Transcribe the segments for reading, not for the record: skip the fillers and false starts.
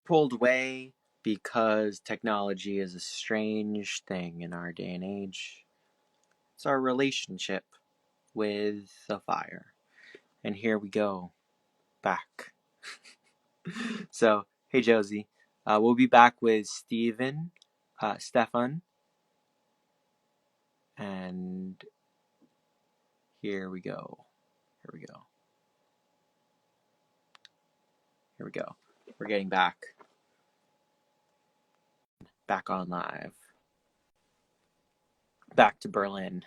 pulled away because technology is a strange thing in our day and age. It's our relationship with the fire. And here we go, back. So, hey Josie, we'll be back with Stephan, and here we go. Here we go. Here we go. We're getting back on live. Back to Berlin.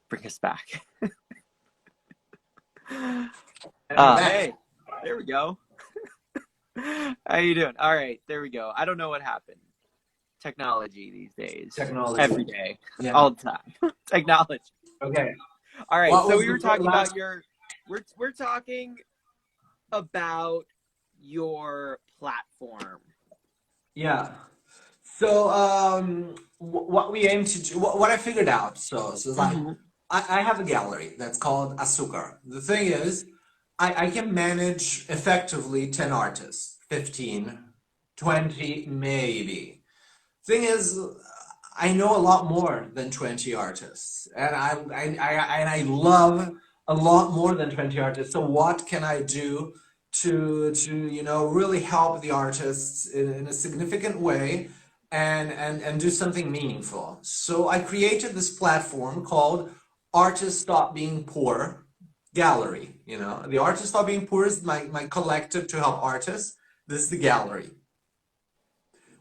Bring us back. Hey, there we go. How you doing? All right, there we go. I don't know what happened. Technology these days. Technology. Every day. Yeah. All the time. Technology. Okay. All right, What so was we were the talking last- about we're talking about your platform. Yeah. So what we aim to do, what I figured out. So it's like I have a gallery that's called Azúcar. The thing is, I can manage effectively 10 artists, 15, 20 maybe. Thing is, I know a lot more than 20 artists, and I love a lot more than 20 artists. So what can I do to really help the artists in a significant way and do something meaningful? So I created this platform called Artists Stop Being Poor Gallery. The Artists Stop Being Poor is my collective to help artists. This is the gallery.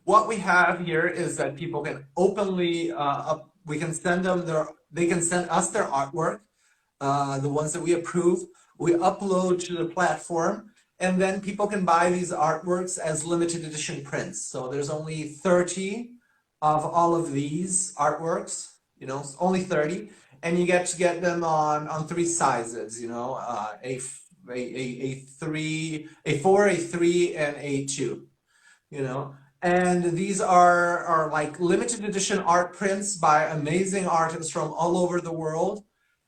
What we have here is that people can openly we can send them they can send us their artwork, the ones that we approve. We upload to the platform, and then people can buy these artworks as limited edition prints. So there's only 30 of all of these artworks, only 30, and you get to get them on three sizes, a three, a four, a three, and a two, and these are like limited edition art prints by amazing artists from all over the world,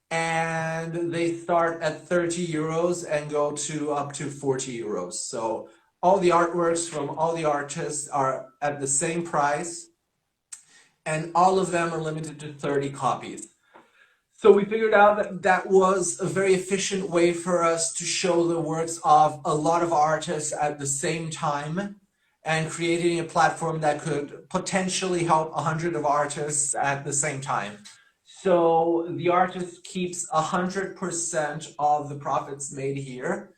and they start at 30 euros and go to up to 40 euros. So all the artworks from all the artists are at the same price, and all of them are limited to 30 copies. So we figured out that that was a very efficient way for us to show the works of a lot of artists at the same time, and creating a platform that could potentially help 100 of artists at the same time. So the artist keeps 100% of the profits made here,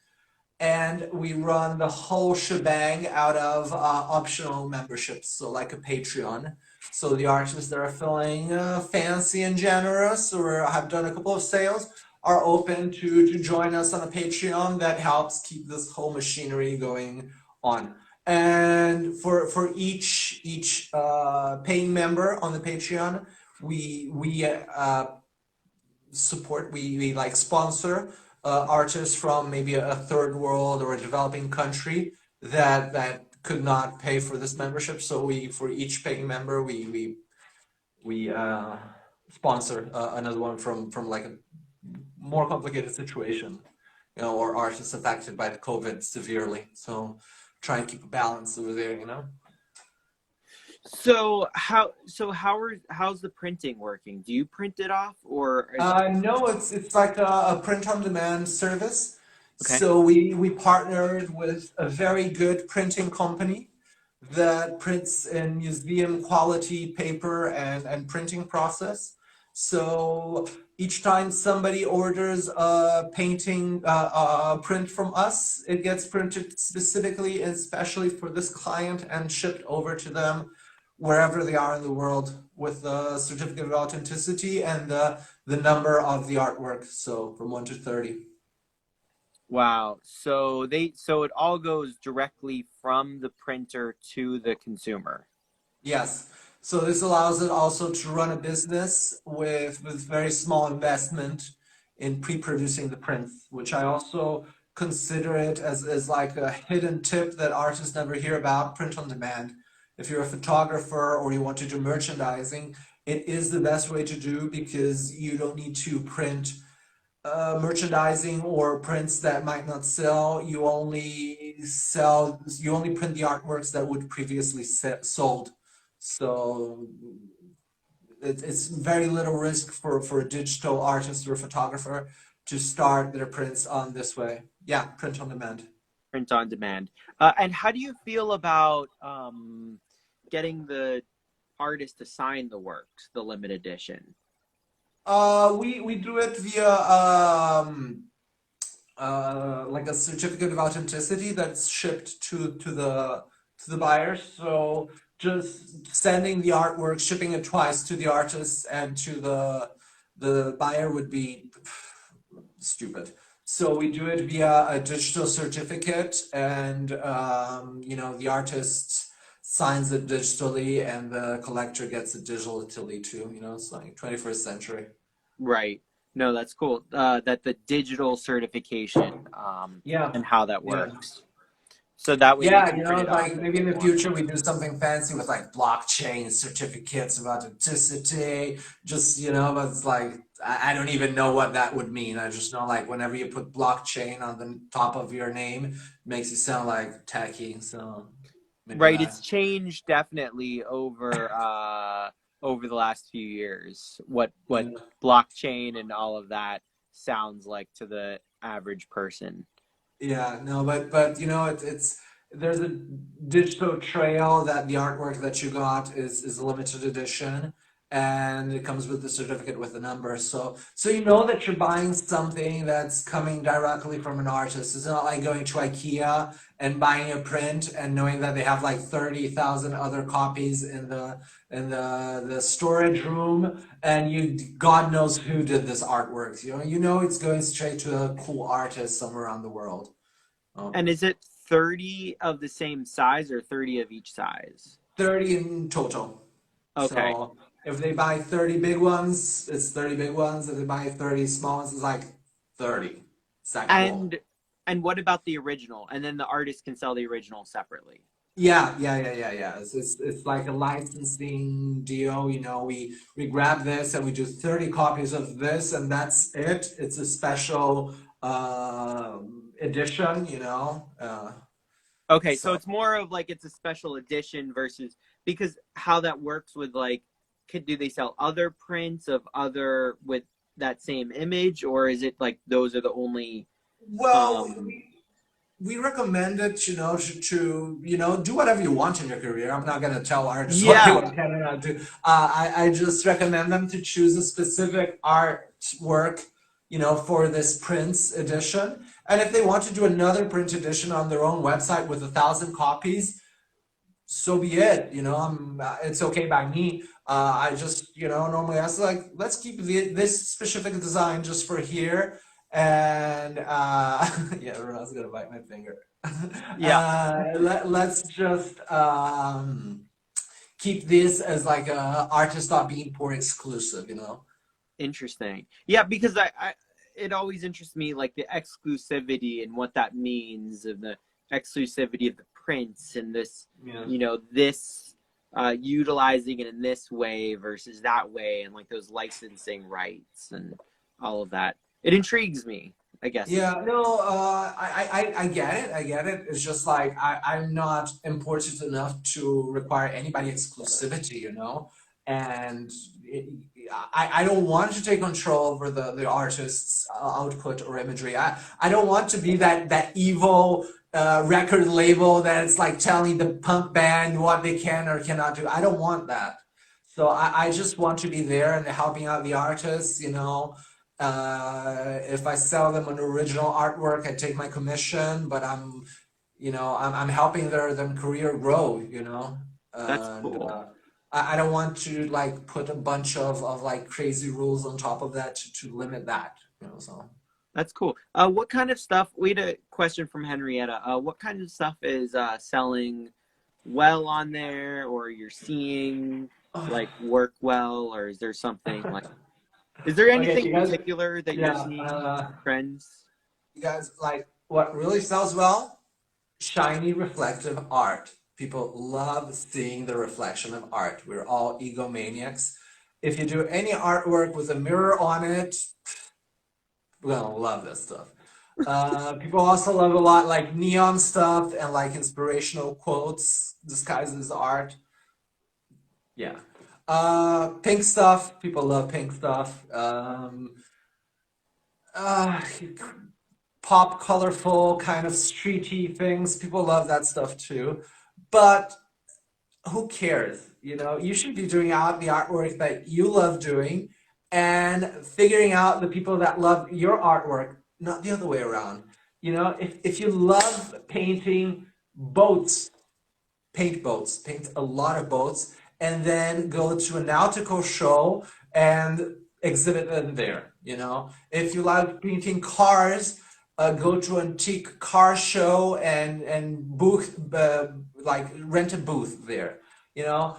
and we run the whole shebang out of optional memberships, so like a Patreon. So the artists that are feeling fancy and generous, or have done a couple of sales, are open to join us on a Patreon that helps keep this whole machinery going on. And for each paying member on the Patreon, we support, we like sponsor artists from maybe a third world or a developing country that could not pay for this membership. So for each paying member, we sponsor another one from like a more complicated situation, or artists affected by the COVID severely. So try and keep a balance over there. So how's the printing working? Do you print it off, or No, it's like a print on demand service. okay? So we partnered with a very good printing company that prints in museum quality paper and printing process. So each time somebody orders a painting print from us, it gets printed specifically and specially for this client and shipped over to them wherever they are in the world, with the certificate of authenticity and the number of the artwork, so from 1 to 30. Wow. So it all goes directly from the printer to the consumer. Yes. So this allows it also to run a business with very small investment in pre-producing the prints, which I also consider it as like a hidden tip that artists never hear about: print on demand. If you're a photographer or you want to do merchandising, it is the best way to do, because you don't need to print merchandising or prints that might not sell. You only print the artworks that would previously sold. So it's very little risk for a digital artist or photographer to start their prints on this way. Yeah, print on demand. Print on demand. And how do you feel about getting the artist to sign the works, the limited edition? We do it via like a certificate of authenticity that's shipped to the buyers. So just sending the artwork, shipping it twice to the artist and to the buyer would be stupid. So we do it via a digital certificate, and the artist signs it digitally, and the collector gets it digitally too. It's like 21st century. Right. No, that's cool. That the digital certification Yeah, and how that yeah. works. So that way they Yeah, can print it off like if maybe they in the want. future we do something fancy with like blockchain certificates of authenticity. Just, but it's like I don't even know what that would mean. I just know like whenever you put blockchain on the top of your name, it makes you sound like tacky. So maybe Right. that. It's changed definitely over the last few years. What Yeah. blockchain and all of that sounds like to the average person. Yeah, no, but it's there's a digital trail that the artwork that you got is a limited edition, and it comes with the certificate with the number. So you know that you're buying something that's coming directly from an artist. It's not like going to IKEA and buying a print and knowing that they have like 30,000 other copies in the storage room, and God knows who did this artwork. You know it's going straight to a cool artist somewhere around the world. And Um, is it 30 of the same size or 30 of each size? 30 in total. Okay. So if they buy 30 big ones, it's 30 big ones. If they buy 30 small ones, it's like 30. It's that cool. And and what about the original? And then the artist can sell the original separately. Yeah, yeah, yeah, yeah, yeah. It's like a licensing deal. We grab this and we do 30 copies of this, and that's it. It's a special edition, Okay, so so it's more of like it's a special edition versus because how that works with like do they sell other prints of other with that same image or is it like those are the only well, um we recommend it, do whatever you want in your career. I'm not going to tell artists yeah. what can and not do. I just recommend them to choose a specific artwork, for this Prince edition. And if they want to do another print edition on their own website with 1,000 copies, so be it. It's okay by me. I just, normally I was like, let's keep this specific design just for here. And yeah, Rena's gonna bite my finger. Yeah, Let's just keep this as like a artist.beanport exclusive. interesting. Yeah, because I it always interests me like the exclusivity and what that means and the exclusivity of the prints and this Yeah. this utilizing it in this way versus that way and like those licensing rights and all of that. It intrigues me, I guess is Yeah, no, I get it. I get it. It's just like I'm not important enough to require anybody exclusivity. And I don't want to take control over the artist's output or imagery. I don't want to be that evil record label that's like telling the punk band what they can or cannot do. I don't want that. So I just want to be there and helping out the artists. If I sell them an original artwork, I take my commission, but I'm helping their career grow. that's And cool. I don't want to like put a bunch of like crazy rules on top of that to limit that. So That's cool. What kind of stuff? We had a question from Henrietta. What kind of stuff is selling well on there, or you're seeing like work well, or is there something like? Is there okay, anything you guys, particular that you're yeah, seeing trends? you guys like what really sells well? Shiny reflective art. People love seeing the reflection of art. We're all egomaniacs. If you do any artwork with a mirror on it, gonna love this stuff. People also love a lot like neon stuff and like inspirational quotes disguised as art. Yeah. Pink stuff. People love pink stuff. Uh, Pop, colorful, kind of streety things. People love that stuff too. But who cares? You know, you should be doing out the artwork that you love doing and figuring out the people that love your artwork, not the other way around. You know, if you love painting boats, paint boats, paint a lot of boats, and then go to a nautical show and exhibit them there. You know, if you like painting cars, go to an antique car show and booth like rent a booth there. You know,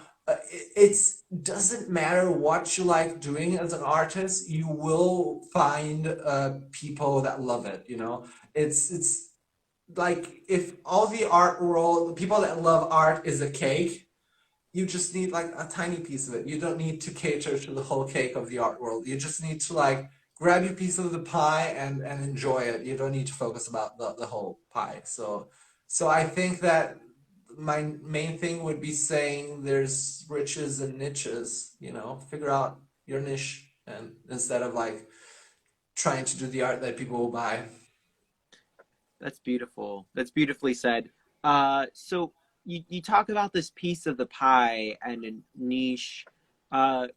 it's doesn't matter what you like doing as an artist, you will find people that love it. You know, it's like if all the art world, the people that love art is a cake, you just need like a tiny piece of it. You don't need to cater to the whole cake of the art world. You just need to like grab your piece of the pie and enjoy it. You don't need to focus about the whole pie. So I think that my main thing would be saying there's riches and niches, you know, figure out your niche and instead of like trying to do the art that people will buy. That's beautiful. That's beautifully said. So you talk about this piece of the pie and a niche.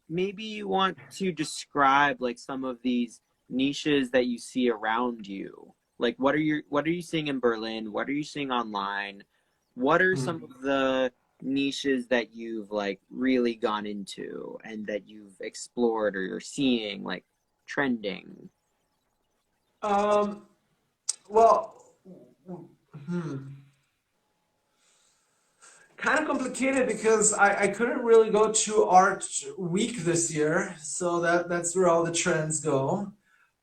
Maybe you want to describe like some of these niches that you see around you. Like what are you seeing in Berlin? What are you seeing online? What are some Mm. of the niches that you've like really gone into and that you've explored or you're seeing like trending? Um, well, hmm. Kind of complicated because I couldn't really go to art week this year, so that's where all the trends go.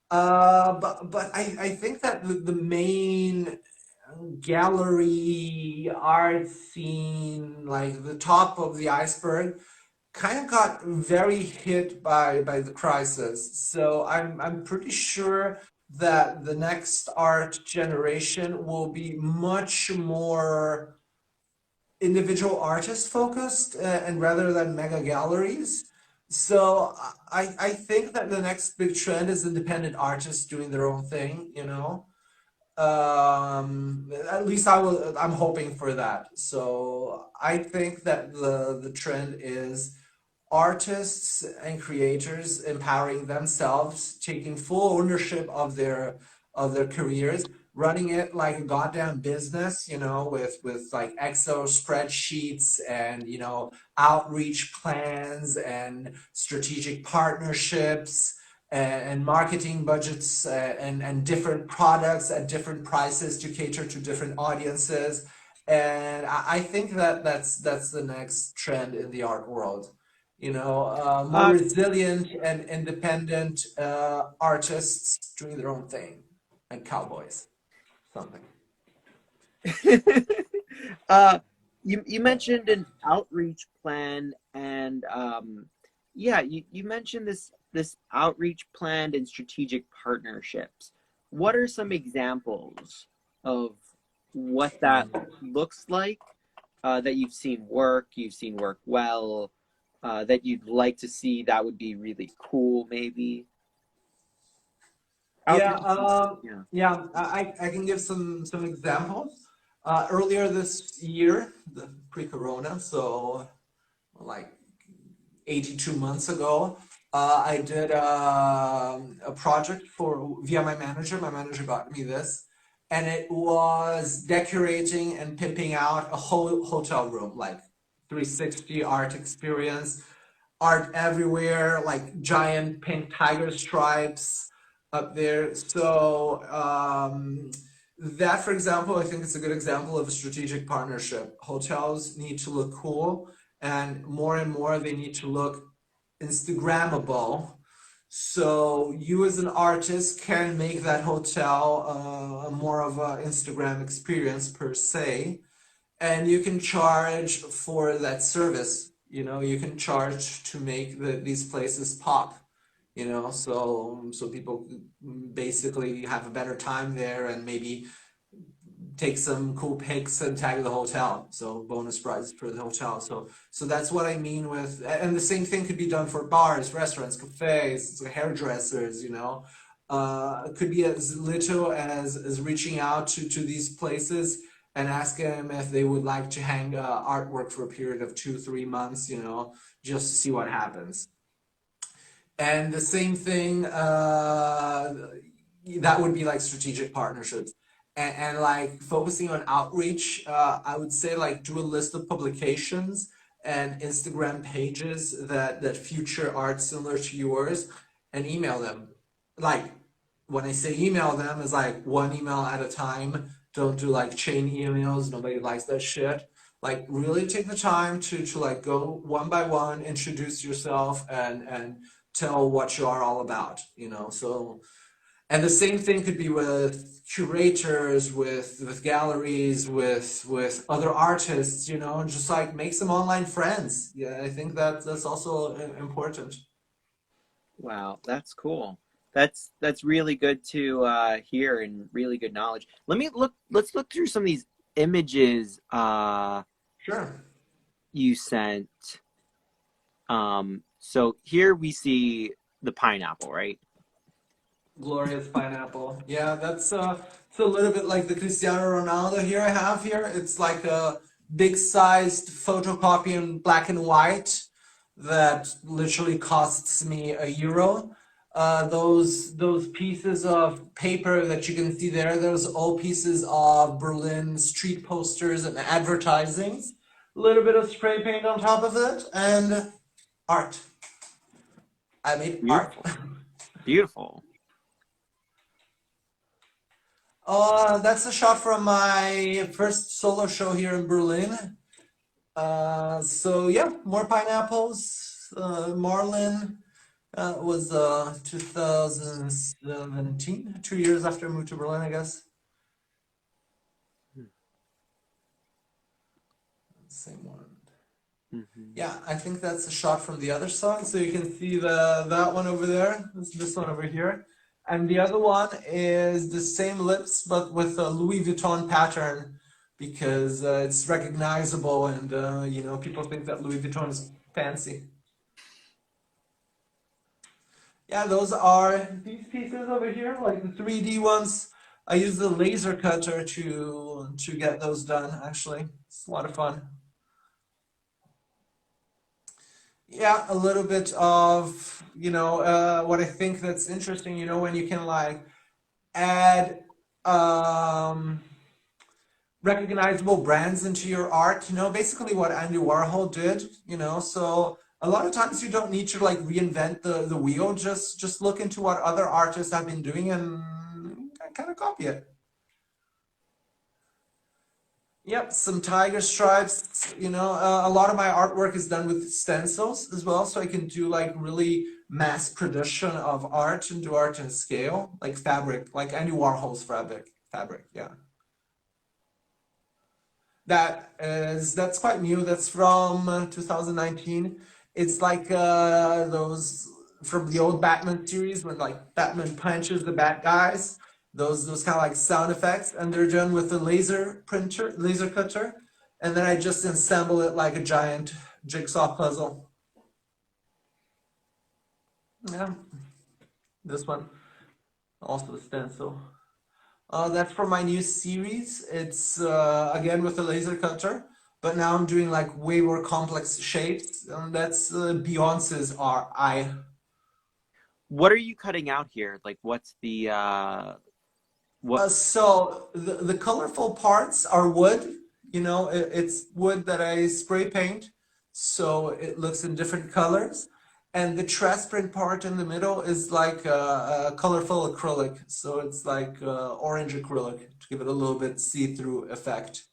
But I think that the main gallery art scene, like the top of the iceberg, kind of got very hit by the crisis. So I'm pretty sure that the next art generation will be much more individual artist focused and rather than mega galleries. So I think that the next big trend is independent artists doing their own thing, you know. At least I'm hoping for that. So I think that the trend is artists and creators empowering themselves, taking full ownership of their careers, running it like a goddamn business, you know, with like Excel spreadsheets and you know outreach plans and strategic partnerships and marketing budgets and different products at different prices to cater to different audiences. And I think that that's the next trend in the art world, you know, more Uh, resilient and independent artists doing their own thing, like cowboys, something. uh, you mentioned an outreach plan and yeah, you mentioned this outreach plan and strategic partnerships. What are some examples of what that looks like that you've seen work well, that you'd like to see that would be really cool, maybe? Yeah, Outreach, yeah. yeah, I can give some examples. Earlier this year, the pre-corona, so like 82 months ago, I did a project for via my manager. My manager got me this, and it was decorating and pimping out a whole hotel room, like 360 art experience, art everywhere, like giant pink tiger stripes up there. So that, for example, I think it's a good example of a strategic partnership. Hotels need to look cool, and more they need to look Instagrammable. So you as an artist can make that hotel more of an Instagram experience per se, and you can charge for that service. You know, you can charge to make these places pop. so people basically have a better time there and maybe take some cool pics and tag the hotel. So bonus prize for the hotel. So that's what I mean with, and the same thing could be done for bars, restaurants, cafes, hairdressers. It could be as little as reaching out to these places and ask them if they would like to hang artwork for a period of 2, 3 months. Just to see what happens. And the same thing, that would be like strategic partnerships. And like focusing on outreach, I would say like do a list of publications and Instagram pages that feature art similar to yours and email them. Like when I say email them, is like one email at a time. Don't do like chain emails. Nobody likes that shit. Like really take the time to like go one by one, introduce yourself and tell what you are all about. So, and the same thing could be with curators, with galleries, with other artists. Just like make some online friends. Yeah, I think that's also important. Wow, that's cool. That's really good to hear and really good knowledge. Let's look through some of these images Sure. you sent. So here we see the pineapple, right? Glorious pineapple. Yeah, that's it's a little bit like the Cristiano Ronaldo here I have here. It's like a big sized photocopy in black and white that literally costs me €1. Those pieces of paper that you can see there, those all pieces of Berlin street posters and advertisings. A little bit of spray paint on top of it and art. I made art. Beautiful. Beautiful. That's a shot from my first solo show here in Berlin. So yeah, more pineapples. Marlin was 2017, 2 years after I moved to Berlin, I guess. Same one. Hmm. Yeah, I think that's a shot from the other side. So you can see that one over there. This one over here. And the other one is the same lips, but with a Louis Vuitton pattern because it's recognizable and people think that Louis Vuitton is fancy. Yeah, those are these pieces over here, like the 3D ones. I use the laser cutter to get those done, actually. It's a lot of fun. Yeah, a little bit of, what I think that's interesting, when you can like add um, recognizable brands into your art, basically what Andy Warhol did. So a lot of times you don't need to like reinvent the wheel, just look into what other artists have been doing and kind of copy it. Yep, some tiger stripes. A lot of my artwork is done with stencils as well, so I can do like really mass production of art and do art in scale, like fabric, like Andy Warhol's fabric. Fabric, yeah. That's quite new. That's from 2019. It's like those from the old Batman series when like Batman punches the bad guys. Those kind of like sound effects, and they're done with a laser cutter, and then I just assemble it like a giant jigsaw puzzle. Yeah, this one also a stencil. That's for my new series. It's again with a laser cutter, but now I'm doing like way more complex shapes. And that's Beyonce's eye. What are you cutting out here? Like, what's the what? So the colorful parts are wood. It's wood that I spray paint, so it looks in different colors. And the transparent part in the middle is like a colorful acrylic, so it's like orange acrylic to give it a little bit see-through effect.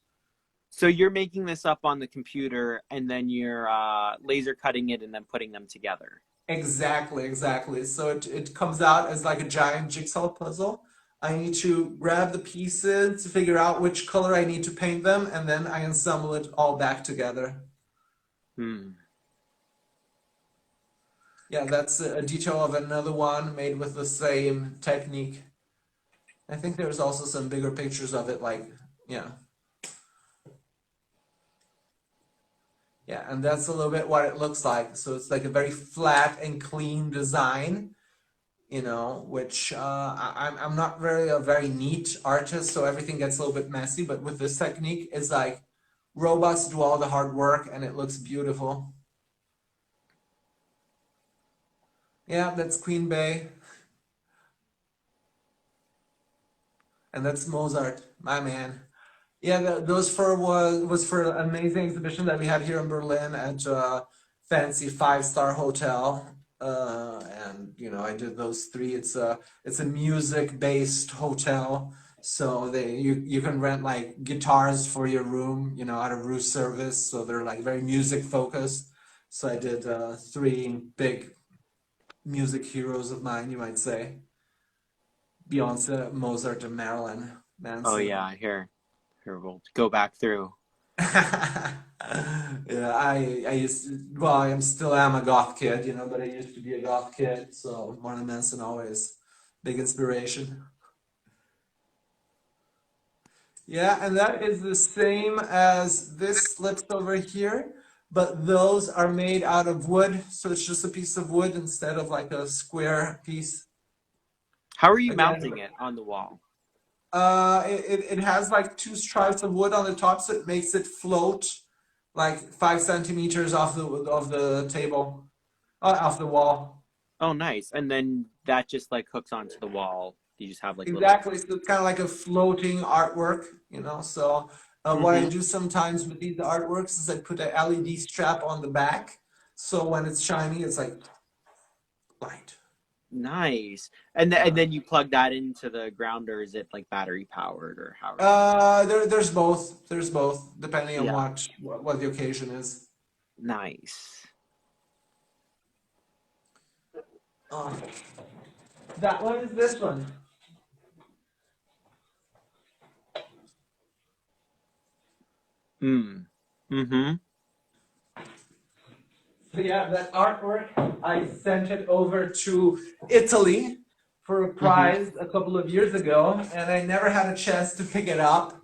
So you're making this up on the computer, and then you're laser cutting it, and then putting them together. Exactly, exactly. So it comes out as like a giant jigsaw puzzle. I need to grab the pieces to figure out which color I need to paint them, and then I assemble it all back together. Hmm. Yeah, that's a detail of another one made with the same technique. I think there's also some bigger pictures of it, like, yeah. Yeah, and that's a little bit what it looks like. So it's like a very flat and clean design, which I'm not really a very neat artist, so everything gets a little bit messy. But with this technique, it's like robots do all the hard work, and it looks beautiful. Yeah, that's Queen Bey, and that's Mozart, my man. Yeah, those for was for an amazing exhibition that we had here in Berlin at a fancy five-star hotel. And I did those three. It's a music-based hotel, so you can rent like guitars for your room, out of room service. So they're like very music focused. So I did three big music heroes of mine, you might say: Beyonce, Mozart, and Marilyn Oh Manson. yeah, here we'll go back through. Yeah, I used to, well, I am still am a goth kid, but I used to be a goth kid, so Marilyn Manson always big inspiration. Yeah, and that is the same as this slips over here, but those are made out of wood, so it's just a piece of wood instead of like a square piece. How are you Again, mounting it on the wall? it has like two stripes of wood on the top, so it makes it float like 5 centimeters off the table, off the wall. Oh, nice. And then that just like hooks onto the wall. You just have like little. Exactly, so it's kind of like a floating artwork, So what I Mm-hmm. do sometimes with these artworks is I put a LED strap on the back, so when it's shiny, it's like light. Nice. And and Yeah. then you plug that into the ground, or is it like battery powered, or how are you? There's both. There's both, depending on Yeah. what the occasion is. Nice. Oh, that one is this one. Mm. Mm-hmm. So yeah, that artwork, I sent it over to Italy for a Mm-hmm. prize a couple of years ago, and I never had a chance to pick it up.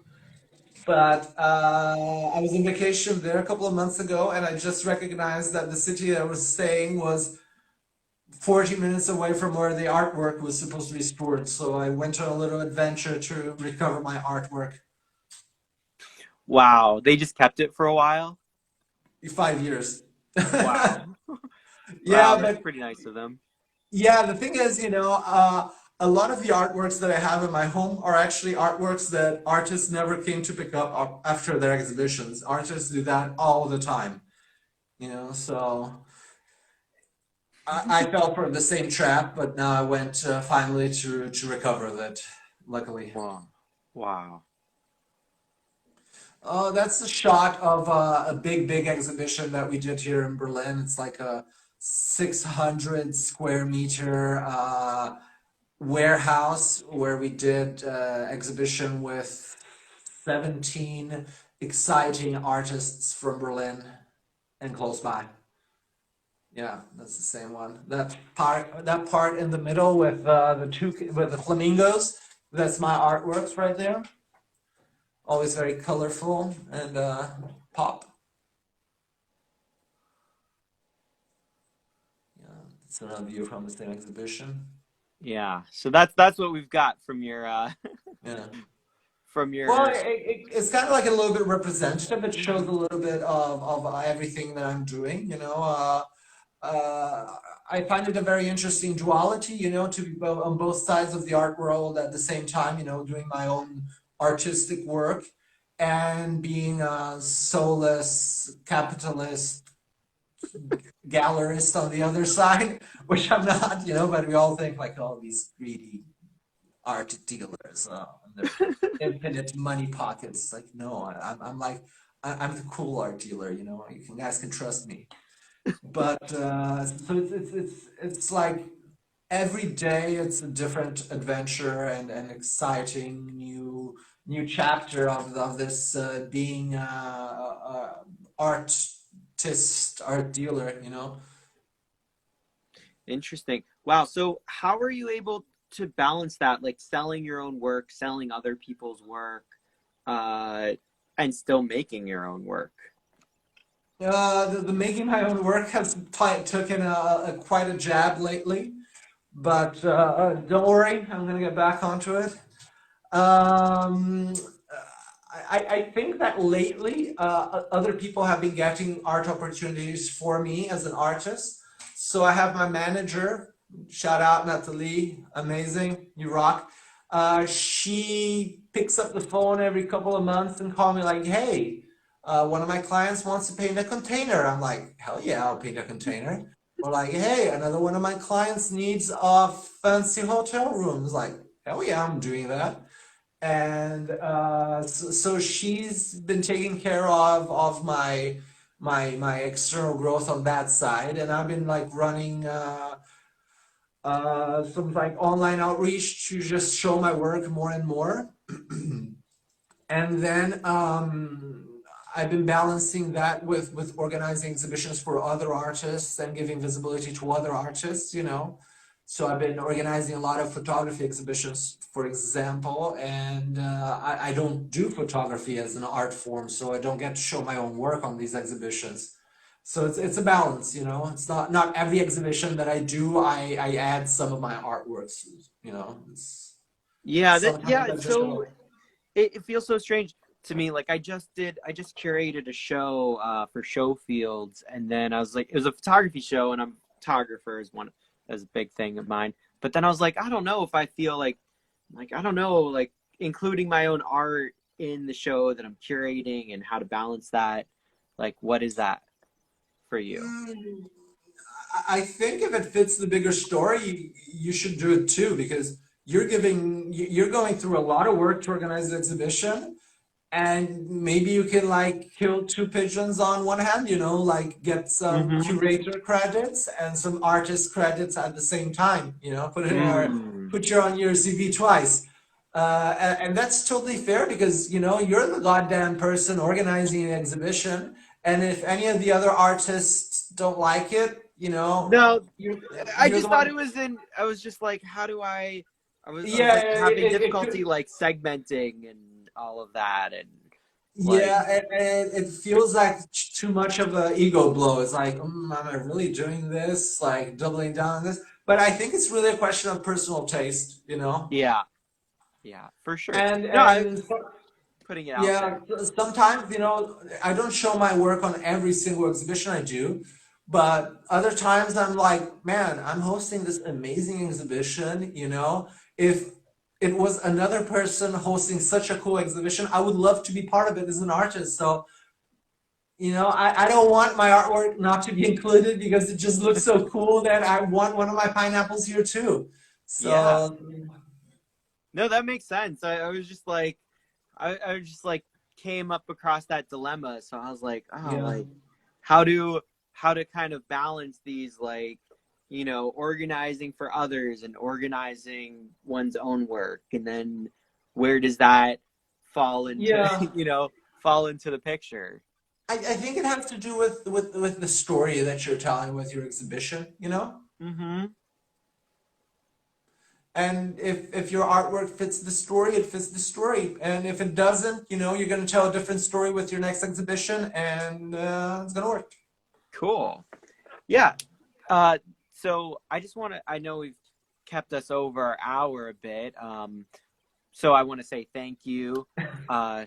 But I was on vacation there a couple of months ago, and I just recognized that the city I was staying was 40 minutes away from where the artwork was supposed to be stored. So I went on a little adventure to recover my artwork. Wow. They just kept it for a while. 5 years. Wow. Wow, Yeah, that's but pretty nice of them. yeah, the thing is, a lot of the artworks that I have in my home are actually artworks that artists never came to pick up after their exhibitions. Artists do that all the time, so I fell for the same trap, but now I went finally to recover that, luckily. Wow. Wow. Oh, that's a shot of a big, big exhibition that we did here in Berlin. It's like a 600 square meter warehouse where we did exhibition with 17 exciting artists from Berlin and close by. Yeah, that's the same one. That part in the middle with with the flamingos, that's my artworks right there. Always very colorful and pop. Yeah, it's another view from the same exhibition. Yeah. So that's what we've got from your Yeah. from Well, your it's kind of like a little bit representative. It shows a little bit of everything that I'm doing. I find it a very interesting duality, to be on both sides of the art world at the same time, doing my own artistic work and being a soulless capitalist gallerist on the other side, which I'm not, but we all think like, oh, these greedy art dealers and their infinite money pockets. Like, no, I'm like, I'm the cool art dealer, guys can trust me. But so it's like every day it's a different adventure and an exciting new chapter of this being artist art dealer. Interesting. Wow. So how are you able to balance that, like selling your own work, selling other people's work, uh, and still making your own work? The making my own work has taken a quite a jab lately, but don't worry, I'm gonna get back onto it. Um, I think that lately, other people have been getting art opportunities for me as an artist. So I have my manager, shout out Natalie, amazing, you rock. She picks up the phone every couple of months and call me like, hey, one of my clients wants to paint a container. I'm like, hell yeah, I'll paint a container. Or like, hey, another one of my clients needs a fancy hotel rooms. Like, hell yeah, I'm doing that. And so she's been taking care of my external growth on that side, and I've been like running some like online outreach to just show my work more and more. And then I've been balancing that with organizing exhibitions for other artists and giving visibility to other artists, you know. So I've been organizing a lot of photography exhibitions, for example, and I don't do photography as an art form, so I don't get to show my own work on these exhibitions. So it's a balance, you know. It's not every exhibition that I do, I add some of my artworks, you know. It's Yeah, sometimes I it's just so go. it feels so strange to me. Like I just curated a show for show fields, and then I was like, it was a photography show, and I'm a photographer is one as a big thing of mine. But then I was like, I don't know if I feel like I don't know, like including my own art in the show that I'm curating and how to balance that. Like, what is that for you? Mm, I think if it fits the bigger story, you should do it too because you're going through a lot of work to organize the exhibition, and maybe you can like kill two pigeons on one hand, you know, like get some Mm-hmm. curator credits and some artist credits at the same time, you know, Mm. put you on your CV twice. And that's totally fair because you know you're the goddamn person organizing an exhibition, and if any of the other artists don't like it, you know, No, you're I you're the just thought one. it was in. I was just like, how do I was Yeah, like having it difficulty could. like segmenting and all of that, and like, Yeah, and it feels like too much of an ego blow. It's like, am I really doing this? Like doubling down on this? But I think it's really a question of personal taste, you know. yeah, yeah, for sure. And No, I and putting it out yeah, there. sometimes, you know, I don't show my work on every single exhibition I do, but other times I'm like, man, I'm hosting this amazing exhibition, you know. If it was another person hosting such a cool exhibition, I would love to be part of it as an artist. So, you know, I don't want my artwork not to be included because it just looks so cool that I want one of my pineapples here too. Yeah, So, no, that makes sense. I was just like, I was just like came up across that dilemma, so I was like, oh, yeah. like how to how to kind of balance these like organizing for others and organizing one's own work, and then where does that fall into Yeah. fall into the picture? I think it has to do with the story that you're telling with your exhibition, you know? Mm-hmm. And if your artwork fits the story, it fits the story. And if it doesn't, you know, you're going to tell a different story with your next exhibition and it's going to work. Cool. Yeah. Uh, so I just want to. I know we've kept us over an hour a bit. So I want to say thank you. Uh,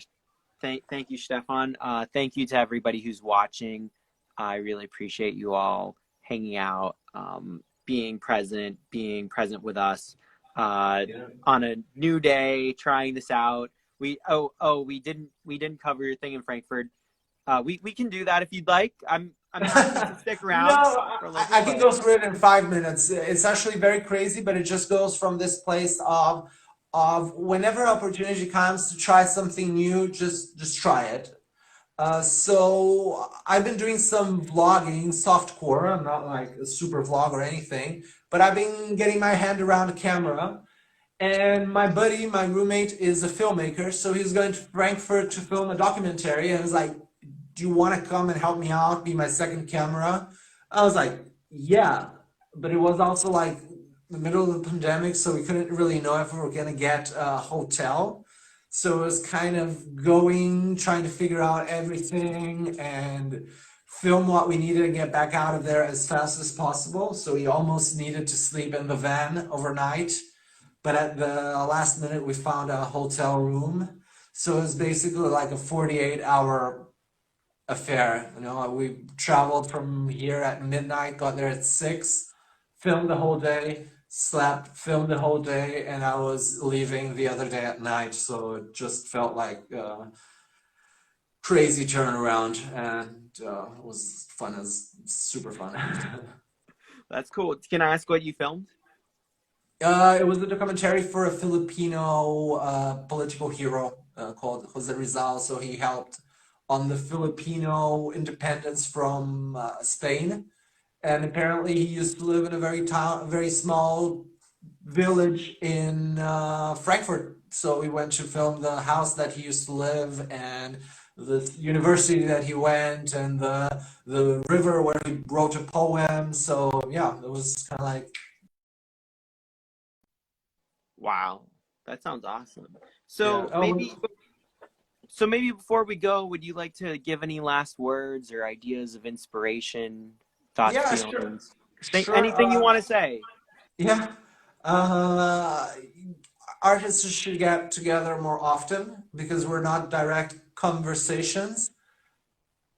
thank you, Stefan. Thank you to everybody who's watching. I really appreciate you all hanging out, being present with us uh, Yeah. on a new day, trying this out. We didn't cover your thing in Frankfurt. We can do that if you'd like. I'm happy to stick No, around for a little I bit, can but go through it in 5 minutes. It's actually very crazy, but it just goes from this place of whenever opportunity comes to try something new, just try it. So I've been doing some vlogging, softcore. I'm not like a super vlog or anything, but I've been getting my hand around a camera. And my buddy, my roommate, is a filmmaker, so he's going to Frankfurt to film a documentary. And he's like, "Do you want to come and help me out? Be my second camera?" I was like, "Yeah, but it was also like the middle of the pandemic, so we couldn't really know if we were gonna get a hotel. So it was kind of going, trying to figure out everything and film what we needed and get back out of there as fast as possible. So we almost needed to sleep in the van overnight, but at the last minute we found a hotel room. So it was basically like a 48-hour affair. You know, we traveled from here at midnight, got there at 6, filmed the whole day, slept, filmed the whole day, and I was leaving the other day at night. So it just felt like a crazy turnaround, and it was fun, as super fun. That's cool. Can I ask what you filmed? It was a documentary for a Filipino political hero called Jose Rizal. So he helped on the Filipino independence from Spain, and apparently he used to live in a very small village in Frankfurt. So we went to film the house that he used to live and the university that he went and the river where he wrote a poem. So yeah, it was kind of like Wow, that sounds awesome. yeah. So maybe so maybe before we go, would you like to give any last words or ideas of inspiration, thoughts, Yeah, sure, feelings, sure. anything you want to say? Yeah. Uh, Artists should get together more often because we're not direct conversations.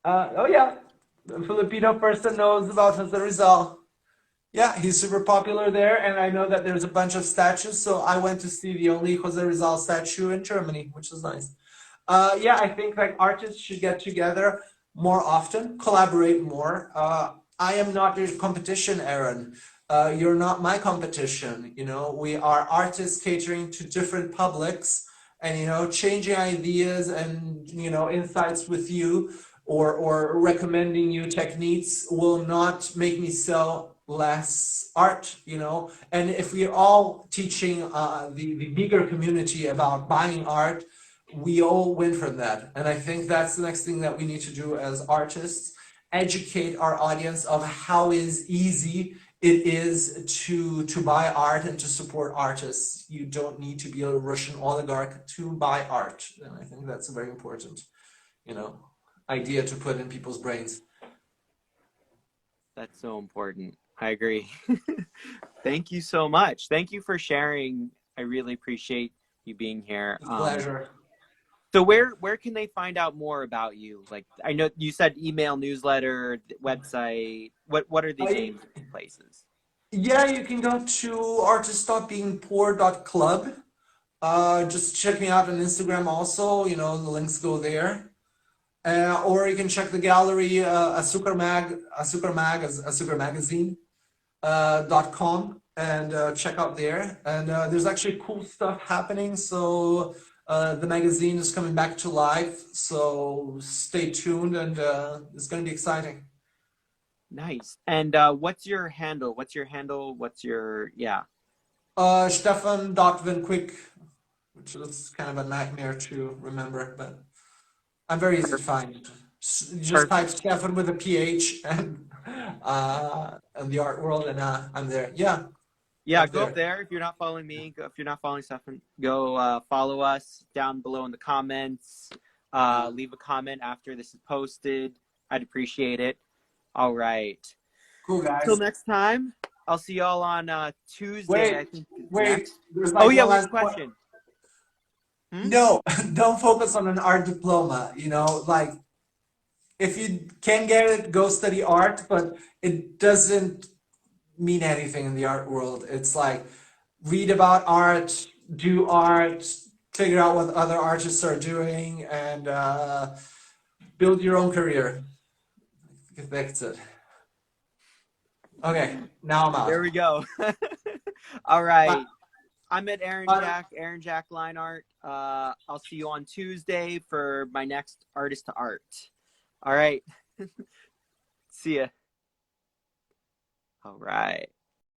Oh yeah, the Filipino person knows about Jose Rizal. Yeah, he's super popular there, and I know that there's a bunch of statues. So I went to see the only Jose Rizal statue in Germany, which is nice. Yeah, I think like artists should get together more often, collaborate more. I am not your competition, Aaron. You're not my competition. You know, we are artists catering to different publics, and you know, changing ideas and you know insights with you, or recommending you techniques will not make me sell less art. You know, and if we're all teaching the bigger community about buying art, we all win from that. And I think that's the next thing that we need to do as artists, educate our audience of how is easy it is to buy art and to support artists. You don't need to be a Russian oligarch to buy art. And I think that's a very important, you know, idea to put in people's brains. That's so important. I agree. Thank you so much. Thank you for sharing. I really appreciate you being here. With pleasure. So where can they find out more about you? Like I know you said email, newsletter, website. What are these I, main places? yeah, you can go to artiststopbeingpoor.club. Just check me out on Instagram also. You know, the links go there. Or you can check the gallery, Azúcar Magazine, .com, and check out there. And there's actually cool stuff happening. So the magazine is coming back to life. So stay tuned, and it's going to be exciting. Nice. And what's your handle? What's your handle? What's your yeah? Stephan Van Kuyk, which is kind of a nightmare to remember, but I'm very easy to find. Just type Perfect. Stefan with a PH and the art world, and I'm there. Yeah, Yeah, up go up there. there. If you're not following me, if you're not following Stefan, go follow us down below in the comments. Leave a comment after this is posted. I'd appreciate it. All right. Cool, Till guys. next time, I'll see y'all on Tuesday. I Wait, think it's wait. next. There's Oh like yeah, one we have a last point. question. Hmm? No, don't focus on an art diploma. You know, like if you can get it, go study art, but it doesn't mean anything in the art world. It's like read about art, do art, figure out what other artists are doing, and build your own career. That's it. Okay, now I'm There out. we go. All Bye. right. I'm at Bye. Aaron Jack Line Art. I'll see you on Tuesday for my next artist to art. All right. See ya. All right.